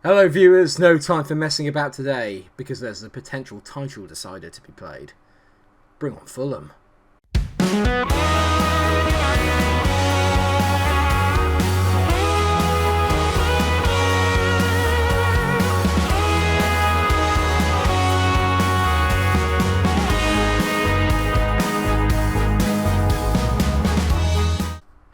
Hello viewers, no time for messing about today because there's a potential title decider to be played. Bring on Fulham.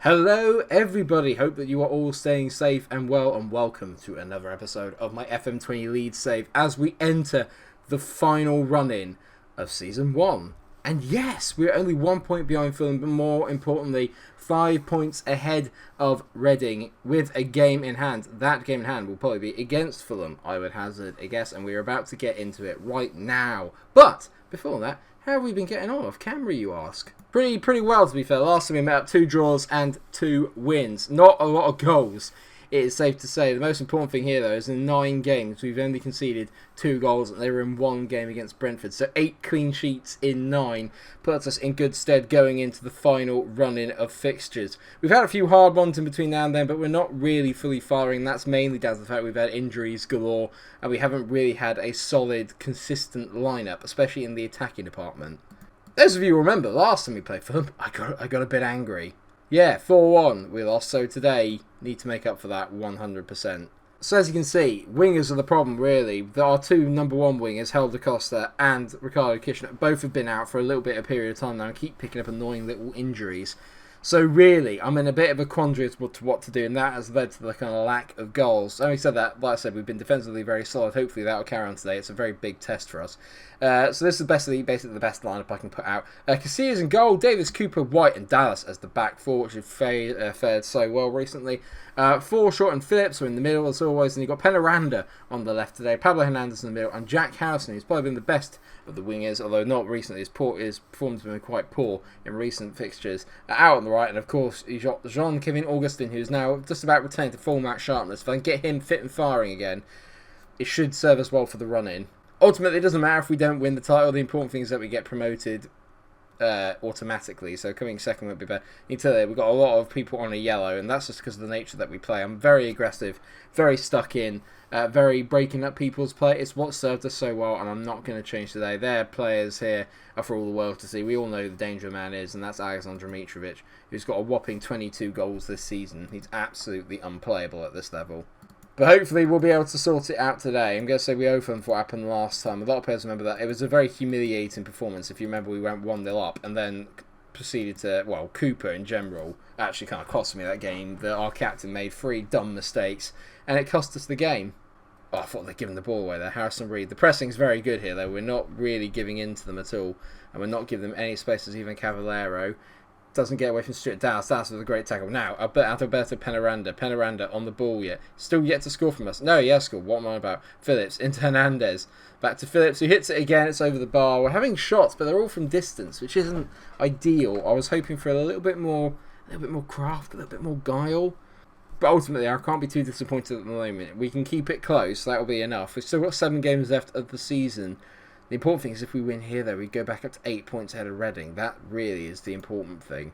Hello everybody, hope that you are all staying safe and well, and welcome to another episode of my FM20 Leeds save as we enter the final run-in of Season 1. And yes, we're only 1 point behind Fulham, but more importantly, 5 points ahead of Reading with a game in hand. That game in hand will probably be against Fulham, I would hazard a guess, and we're about to get into it right now. But before that, how have we been getting on off camera, you ask? Pretty well, to be fair. Last time we met up, 2 draws and 2 wins. Not a lot of goals, it is safe to say. The most important thing here, though, is in 9 games, we've only conceded 2 goals, and they were in 1 game against Brentford. So 8 clean sheets in 9 puts us in good stead going into the final run-in of fixtures. We've had a few hard ones in between now and then, but we're not really fully firing. That's mainly down to the fact we've had injuries galore, and we haven't really had a solid, consistent lineup, especially in the attacking department. Those of you who remember, last time we played Fulham, I got a bit angry. Yeah, 4-1 we lost, so today need to make up for that 100%. So as you can see, wingers are the problem really. Our 2 number 1 wingers, Helder Costa and Ricardo Kishner, both have been out for a little bit of period of time now and keep picking up annoying little injuries. So really, I'm in a bit of a quandary as to what to do, and that has led to the kind of lack of goals. Having said that, like I said, we've been defensively very solid. Hopefully that will carry on today. It's a very big test for us. So this is basically the best lineup I can put out. Casillas in goal, Davis, Cooper, White and Dallas as the back 4, which have fared so well recently. Forshaw and Phillips are in the middle as always, and you've got Penaranda on the left today, Pablo Hernandez in the middle, and Jack Harrison, who's probably been the best of the wingers, although not recently. His performance has been quite poor in recent fixtures. Out on the right, and of course, you've got Jean-Kevin Augustin, who's now just about returned to full match sharpness. If I can get him fit and firing again, it should serve us well for the run-in. Ultimately, it doesn't matter if we don't win the title. The important thing is that we get promoted automatically, so coming second would be better. You can tell we've got a lot of people on a yellow, and that's just because of the nature that we play. I'm very aggressive, very stuck in, very breaking up people's play. It's what served us so well, and I'm not going to change today. Their players here are for all the world to see. We all know who the danger man is, and that's Alexander Mitrovic, who's got a whopping 22 goals this season. He's absolutely unplayable at this level. But hopefully we'll be able to sort it out today. I'm going to say we owe them for what happened last time. A lot of players remember that. It was a very humiliating performance. If you remember, we went 1-0 up and then proceeded to, well, Cooper in general actually kind of cost me that game. Our captain made 3 dumb mistakes and it cost us the game. Oh, I thought they'd given the ball away there. Harrison Reed. The pressing's very good here, though. We're not really giving in to them at all. And we're not giving them any spaces, even Cavallero. Doesn't get away from Stuart Dallas. That's with a great tackle. Now, Alberto Penaranda. Penaranda on the ball yet. Still yet to score from us. No, he has scored. What am I about? Phillips into Hernandez. Back to Phillips, who hits it again. It's over the bar. We're having shots, but they're all from distance, which isn't ideal. I was hoping for a little bit more craft, a little bit more guile. But ultimately, I can't be too disappointed at the moment. We can keep it close. That'll be enough. We've still got 7 games left of the season. The important thing is if we win here, though, we go back up to 8 points ahead of Reading. That really is the important thing.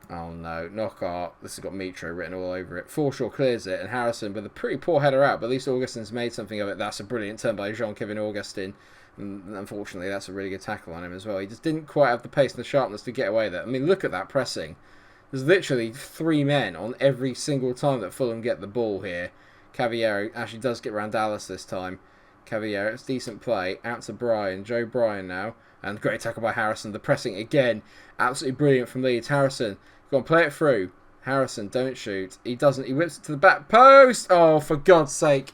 Oh, no. Knockout. This has got Mitro written all over it. Forshaw clears it, and Harrison with a pretty poor header out, but at least Augustin's made something of it. That's a brilliant turn by Jean-Kevin Augustin. And unfortunately, that's a really good tackle on him as well. He just didn't quite have the pace and the sharpness to get away there. I mean, look at that pressing. There's literally 3 men on every single time that Fulham get the ball here. Cavallero actually does get around Dallas this time. Cavallero, it's decent play. Out to Bryan. Joe Bryan now. And great tackle by Harrison. The pressing again. Absolutely brilliant from Leeds. Harrison, go on, play it through. Harrison, don't shoot. He doesn't. He whips it to the back post. Oh, for God's sake.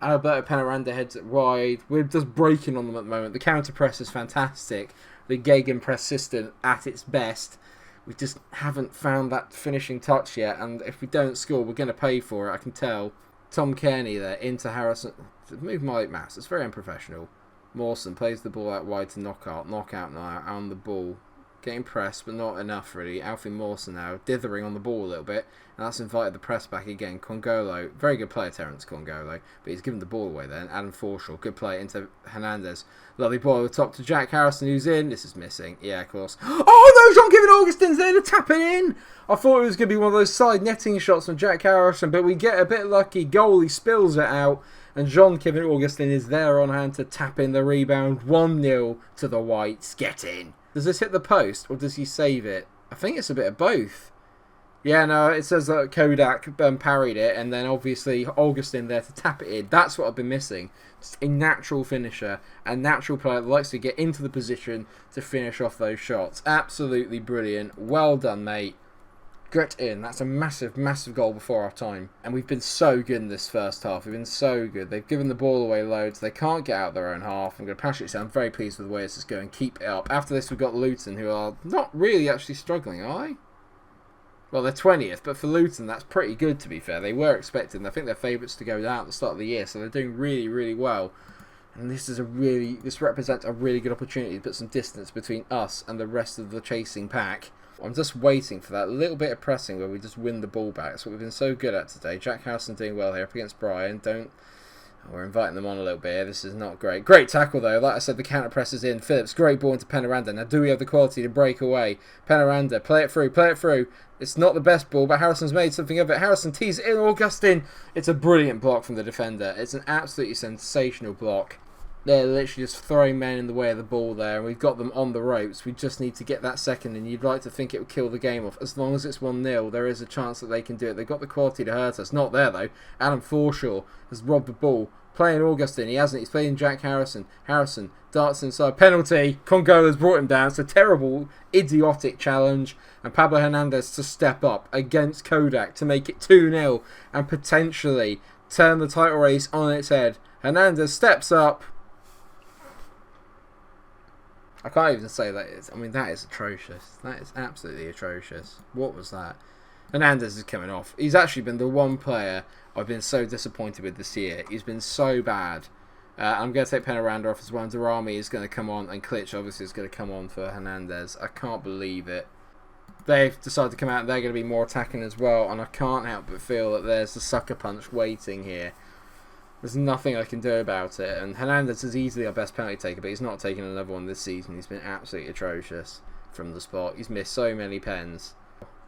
Alberto Penaranda heads it wide. We're just breaking on them at the moment. The counter press is fantastic. The Gegenpress system at its best. We just haven't found that finishing touch yet. And if we don't score, we're going to pay for it. I can tell. Tom Kearney there into Harrison. Move my mouse. It's very unprofessional. Mawson plays the ball out wide to Knockout. Knockout now on the ball. Getting pressed, but not enough really. Alfie Mawson now dithering on the ball a little bit. And that's invited the press back again. Congolo, very good player, Terence Congolo. But he's given the ball away then. Adam Forshaw, good play into Hernandez. Lovely ball over the top to Jack Harrison, who's in. This is missing. Yeah, of course. Oh no, Jean-Kevin Augustin's there to tap it in. I thought it was going to be one of those side netting shots from Jack Harrison, but we get a bit lucky. Goalie spills it out. And Jean-Kevin Augustin is there on hand to tap in the rebound. 1-0 to the Whites. Get in. Does this hit the post or does he save it? I think it's a bit of both. Yeah, no, it says that Kodak parried it and then obviously Augustin there to tap it in. That's what I've been missing. Just a natural finisher, a natural player that likes to get into the position to finish off those shots. Absolutely brilliant. Well done, mate. Get in. That's a massive, massive goal before our time. And we've been so good in this first half. We've been so good. They've given the ball away loads. They can't get out of their own half. I'm going to pass it. So I'm very pleased with the way this is going. Keep it up. After this, we've got Luton, who are not really actually struggling, are they? Well, they're 20th, but for Luton, that's pretty good, to be fair. They were expecting. I think they're favourites to go down at the start of the year, so they're doing really, really well. And this represents a really good opportunity to put some distance between us and the rest of the chasing pack. I'm just waiting for that little bit of pressing where we just win the ball back. That's what we've been so good at today. Jack Harrison doing well here up against Brian. We're inviting them on a little bit here. This is not great. Great tackle though. Like I said, the counter press is in. Phillips, great ball into Penaranda. Now do we have the quality to break away? Penaranda, play it through. It's not the best ball, but Harrison's made something of it. Harrison tees it in. Augustin. It's a brilliant block from the defender. It's an absolutely sensational block. They're literally just throwing men in the way of the ball there, and we've got them on the ropes. We just need to get that second, and you'd like to think it would kill the game off. As long as it's 1-0, there is a chance that they can do it. They've got the quality to hurt us. Not there, though. Adam Forshaw has robbed the ball. Playing Augustin. He hasn't. He's playing Jack Harrison. Harrison darts inside. Penalty. Congola's brought him down. It's a terrible, idiotic challenge. And Pablo Hernandez to step up against Kodak to make it 2-0 and potentially turn the title race on its head. Hernandez steps up. I can't even say that is. I mean, that is atrocious. That is absolutely atrocious. What was that? Hernandez is coming off. He's actually been the one player I've been so disappointed with this year. He's been so bad. I'm going to take Penaranda off as well. Darami is going to come on, and Klitsch obviously is going to come on for Hernandez. I can't believe it. They've decided to come out and they're going to be more attacking as well, and I can't help but feel that there's the sucker punch waiting here. There's nothing I can do about it, and Hernandez is easily our best penalty taker, but he's not taking another one this season. He's been absolutely atrocious from the spot. He's missed so many pens.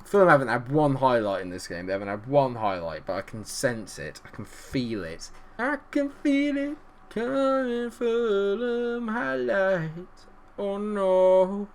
Fulham haven't had one highlight in this game. They haven't had one highlight, but I can sense it. I can feel it. I can feel it coming. Fulham highlight. Oh no.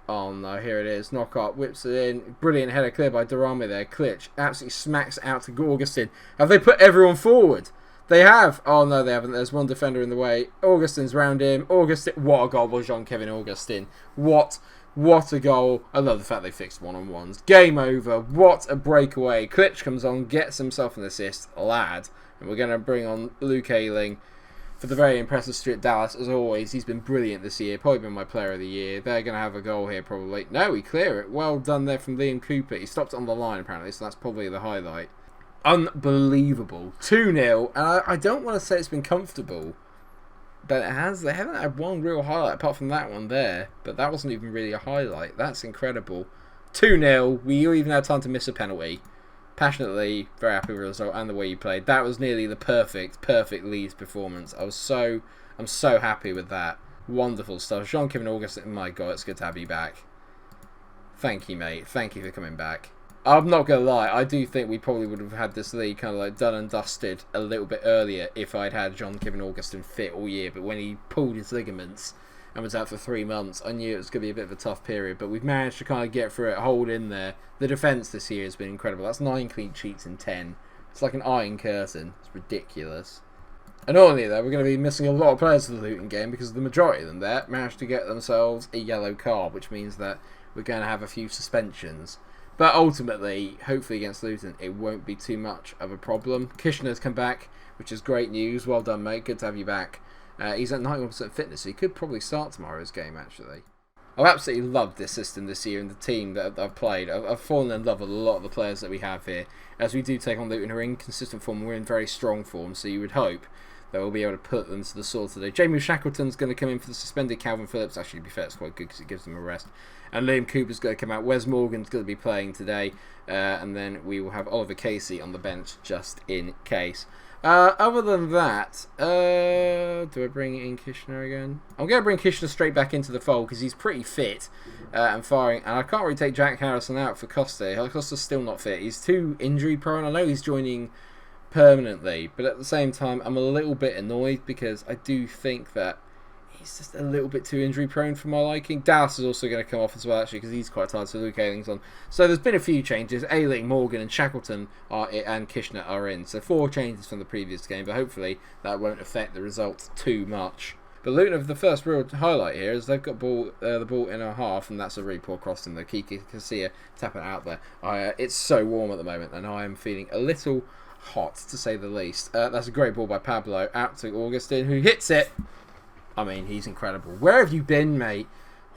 Oh no, here it is. Knock up, whips it in. Brilliant header clear by Darami there. Klitsch absolutely smacks it out to Augustin. Have they put everyone forward? They have. Oh no, they haven't. There's one defender in the way. Augustin's round him. Augustin. What a goal by Jean-Kevin Augustin. What a goal. I love the fact they fixed one-on-ones. Game over. What a breakaway. Klitsch comes on, gets himself an assist. Lad. And we're going to bring on Luke Ayling for the very impressive Stuart Dallas. As always, he's been brilliant this year. Probably been my player of the year. They're going to have a goal here probably. No, we clear it. Well done there from Liam Cooper. He stopped it on the line apparently, so that's probably the highlight. Unbelievable. 2-0. And I don't want to say it's been comfortable, but it has. They haven't had one real highlight apart from that one there. But that wasn't even really a highlight. That's incredible. 2-0. We even had time to miss a penalty. Passionately, very happy with the result and the way you played. That was nearly the perfect Leeds performance. I'm so happy with that. Wonderful stuff. Jean-Kevin Augustin, my God, it's good to have you back. Thank you, mate. Thank you for coming back. I'm not going to lie, I do think we probably would have had this league kind of like done and dusted a little bit earlier if I'd had Jean-Kevin Augustin fit all year. But when he pulled his ligaments and was out for 3 months, I knew it was going to be a bit of a tough period. But we've managed to kind of get through it, hold in there. The defence this year has been incredible. That's 9 clean sheets in 10. It's like an iron curtain. It's ridiculous. And not only that, we're going to be missing a lot of players for the Luton game because the majority of them there managed to get themselves a yellow card, which means that we're going to have a few suspensions. But ultimately, hopefully against Luton, it won't be too much of a problem. Kishner's come back, which is great news. Well done, mate. Good to have you back. He's at 91% fitness, so he could probably start tomorrow's game, actually. I've absolutely loved this system this year and the team that I've played. I've fallen in love with a lot of the players that we have here. As we do take on Luton, who are in consistent form, we're in very strong form, so you would hope that will be able to put them to the sword today. Jamie Shackleton's going to come in for the suspended Calvin Phillips. Actually, to be fair, it's quite good because it gives them a rest. And Liam Cooper's going to come out. Wes Morgan's going to be playing today. And then we will have Oliver Casey on the bench just in case. Other than that, do I bring in Kishner again? I'm going to bring Kishner straight back into the fold because he's pretty fit and firing. And I can't really take Jack Harrison out for Costa. Costa's still not fit. He's too injury prone. I know he's joining permanently, but at the same time, I'm a little bit annoyed because I do think that he's just a little bit too injury prone for my liking. Dallas is also going to come off as well, actually, because he's quite tired, so Luke Ayling's on. So there's been a few changes. Ayling, Morgan and Shackleton and Kishner are in. So 4 changes from the previous game, but hopefully that won't affect the results too much. But Luton, the first real highlight here is they've got the ball in our half, and that's a really poor crossing though. Kiki Casilla tapping it out there. It's so warm at the moment, and I am feeling a little hot, to say the least. That's a great ball by Pablo out to Augustin, who hits it. I mean, he's incredible. Where have you been, mate?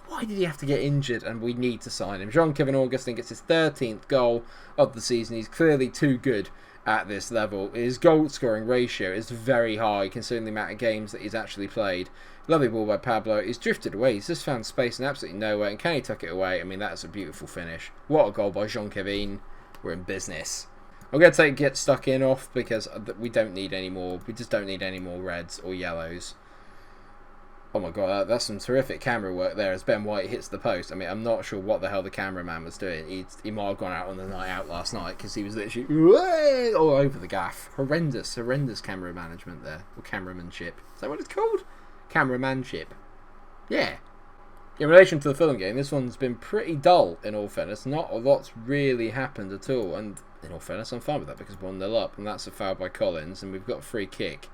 Why did he have to get injured? And we need to sign him. Jean-Kevin Augustin gets his 13th goal of the season. He's clearly too good at this level. His goal-scoring ratio is very high, considering the amount of games that he's actually played. Lovely ball by Pablo. He's drifted away. He's just found space in absolutely nowhere. And can he tuck it away? I mean, that's a beautiful finish. What a goal by Jean-Kevin. We're in business. I'm going to get stuck in off because we don't need any more. We just don't need any more reds or yellows. Oh my god, that's some terrific camera work there as Ben White hits the post. I mean, I'm not sure what the hell the cameraman was doing. He might have gone out on the night out last night because he was literally all over the gaff. Horrendous camera management there. Or cameramanship. Is that what it's called? Cameramanship. Yeah. In relation to the Fulham game, this one's been pretty dull, in all fairness. Not a lot's really happened at all. And in all fairness, I'm fine with that because 1-0 up. And that's a foul by Collins. And we've got a free kick.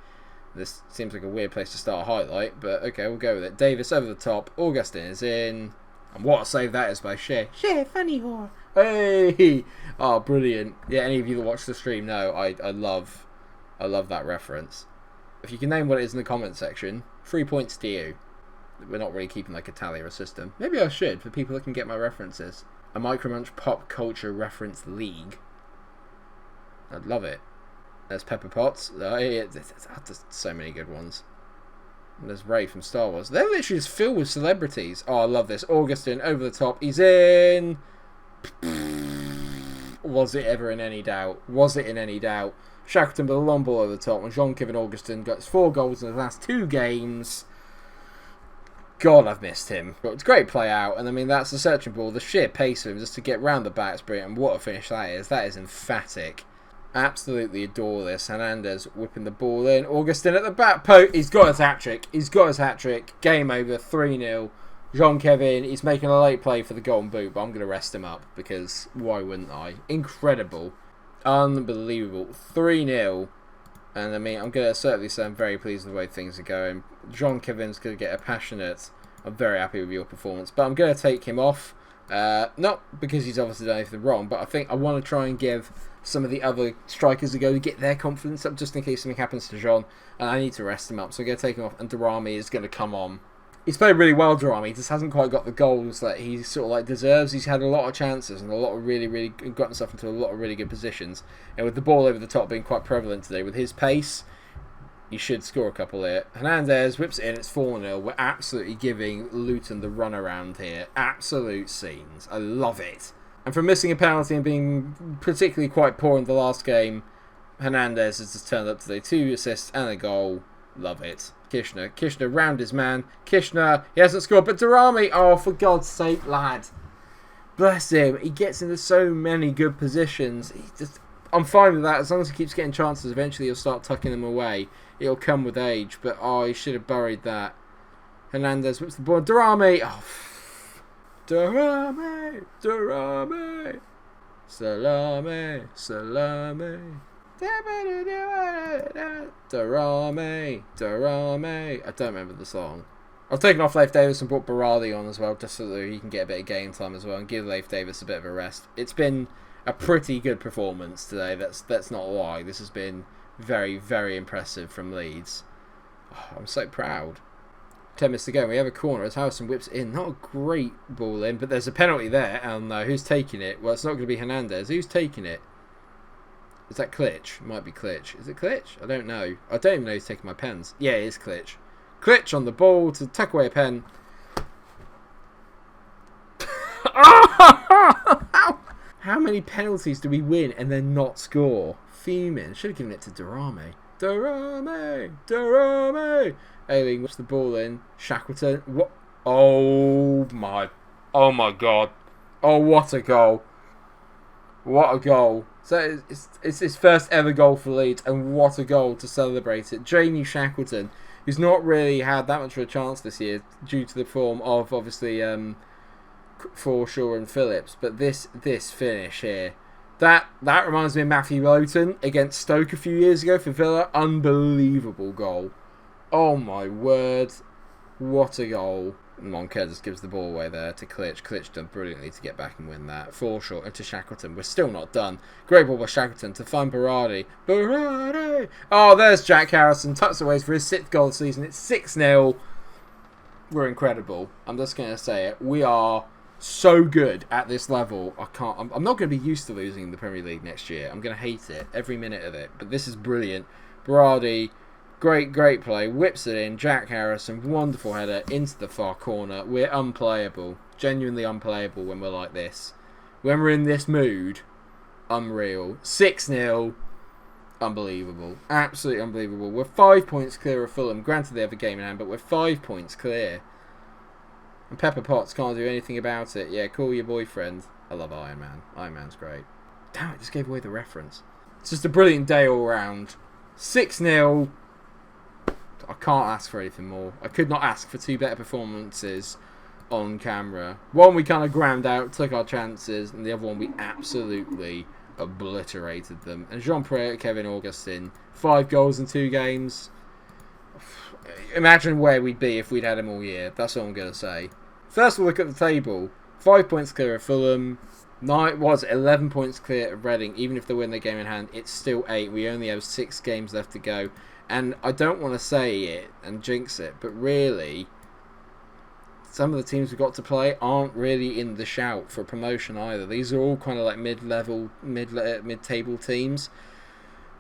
This seems like a weird place to start a highlight, but okay, we'll go with it. Davis over the top. Augustin is in. And what a save that is by Shea. Shea, funny whore. Hey! Oh, brilliant. Yeah, any of you that watch the stream know I love that reference. If you can name what it is in the comment section, 3 points to you. We're not really keeping like a tally or a system. Maybe I should, for people that can get my references. A MikeRo Munch pop culture reference league. I'd love it. There's Pepper Potts. There's so many good ones. And there's Ray from Star Wars. They're literally just filled with celebrities. Oh, I love this. Augustin over the top. He's in. Was it ever in any doubt? Was it in any doubt? Shackleton with a long ball over the top. And Jean-Kevin Augustin got 4 goals in the last 2 games. God, I've missed him. But it's a great play out. And I mean, that's the searching ball. The sheer pace of him just to get round the back is brilliant. And what a finish that is. That is emphatic. Absolutely adore this. Hernandez whipping the ball in. Augustin at the back post. He's got his hat-trick. He's got his hat-trick. Game over. 3-0. Jean-Kevin, he's making a late play for the golden boot, but I'm going to rest him up because why wouldn't I? Incredible. Unbelievable. 3-0. And I mean, I'm going to certainly say I'm very pleased with the way things are going. Jean-Kevin's going to get a passionate. I'm very happy with your performance, but I'm going to take him off. Not because he's obviously done anything wrong, but I think I want to try and give some of the other strikers a go to get their confidence up just in case something happens to Jean, and I need to rest him up, so I'm going to take him off, and Darami is going to come on. He's played really well, Darami. He just hasn't quite got the goals that he sort of like deserves. He's had a lot of chances and a lot of really got himself into a lot of really good positions, and with the ball over the top being quite prevalent today, with his pace, he should score a couple here. Hernandez whips it in, it's 4-0. We're absolutely giving Luton the runaround here. Absolute scenes. I love it. And from missing a penalty and being particularly quite poor in the last game, Hernandez has just turned up today. 2 assists and a goal. Love it. Kishner round his man. Kishner, he hasn't scored, but Darami, oh, for God's sake, lad. Bless him. He gets into so many good positions. I'm fine with that. As long as he keeps getting chances, eventually he'll start tucking them away. It'll come with age, but oh, he should have buried that. Hernandez whips the ball. Darami! Oh, Darami! Salami! Darami! I don't remember the song. I've taken off Leif Davis and brought Berardi on as well, just so that he can get a bit of game time as well and give Leif Davis a bit of a rest. It's been a pretty good performance today. That's not a lie. This has been very impressive from Leeds. Oh, I'm so proud. 10 minutes to go. We have a corner as Harrison whips in. Not a great ball in, but there's a penalty there. And who's taking it? Well, it's not going to be Hernandez. Who's taking it? Is that Klitsch? Might be Klitsch. Is it Klitsch? I don't know. I don't even know who's taking my pens. Yeah, it is Klitsch. Klitsch on the ball to tuck away a pen. How many penalties do we win and then not score? Fuming. Should have given it to Darame. Darame. Ailing whips the ball in. Shackleton. What? Oh my God. Oh, what a goal. What a goal. So it's his first ever goal for Leeds, and what a goal to celebrate it. Jamie Shackleton, who's not really had that much of a chance this year due to the form of, obviously, Forshaw and Phillips, but this finish here, that reminds me of Matthew Lowton against Stoke a few years ago for Villa. Unbelievable goal. Oh my word, what a goal. Moncur just gives the ball away there to Klitsch. Klitsch done brilliantly to get back and win that. Forshaw into Shackleton. We're still not done. Great ball by Shackleton to find Berardi. Oh, there's Jack Harrison. Tucks away for his 6th goal of the season. It's 6-0. We're incredible. I'm just going to say it. We are so good at this level. I'm not going to be used to losing in the Premier League next year. I'm going to hate it, every minute of it. But this is brilliant. Berardi, great play. Whips it in. Jack Harrison, wonderful header into the far corner. We're unplayable. Genuinely unplayable when we're like this. When we're in this mood, unreal. 6-0. Unbelievable. Absolutely unbelievable. We're 5 points clear of Fulham. Granted, they have a game in hand, but we're 5 points clear. And Pepper Potts can't do anything about it. Yeah, call your boyfriend. I love Iron Man. Iron Man's great. Damn it, just gave away the reference. It's just a brilliant day all round. 6-0. I can't ask for anything more. I could not ask for 2 better performances on camera. One we kind of ground out, took our chances, and the other one we absolutely obliterated them. And Jean-Pierre, Kevin Augustin, 5 goals in 2 games. Imagine where we'd be if we'd had him all year. That's all I'm going to say. First, we'll look at the table. 5 points clear of Fulham. 11 points clear of Reading. Even if they win their game in hand, it's still 8. We only have 6 games left to go. And I don't want to say it and jinx it, but really, some of the teams we've got to play aren't really in the shout for promotion either. These are all kind of like mid-level, mid-table teams.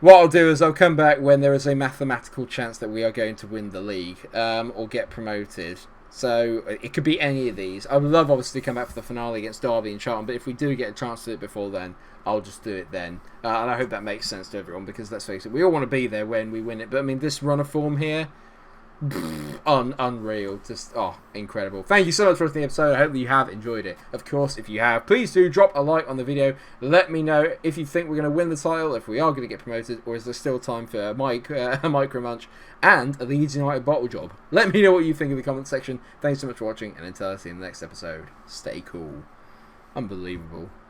What I'll do is I'll come back when there is a mathematical chance that we are going to win the league or get promoted. So it could be any of these. I would love, obviously, to come back for the finale against Derby and Charlton, but if we do get a chance to do it before then, I'll just do it then. And I hope that makes sense to everyone, because let's face it, we all want to be there when we win it. But I mean, this run of form here, unreal. Just, incredible. Thank you so much for watching the episode. I hope that you have enjoyed it. Of course, if you have, please do drop a like on the video. Let me know if you think we're going to win the title, if we are going to get promoted, or is there still time for MikeRo Munch and a Leeds United bottle job. Let me know what you think in the comment section. Thanks so much for watching, and until I see you in the next episode, stay cool. Unbelievable.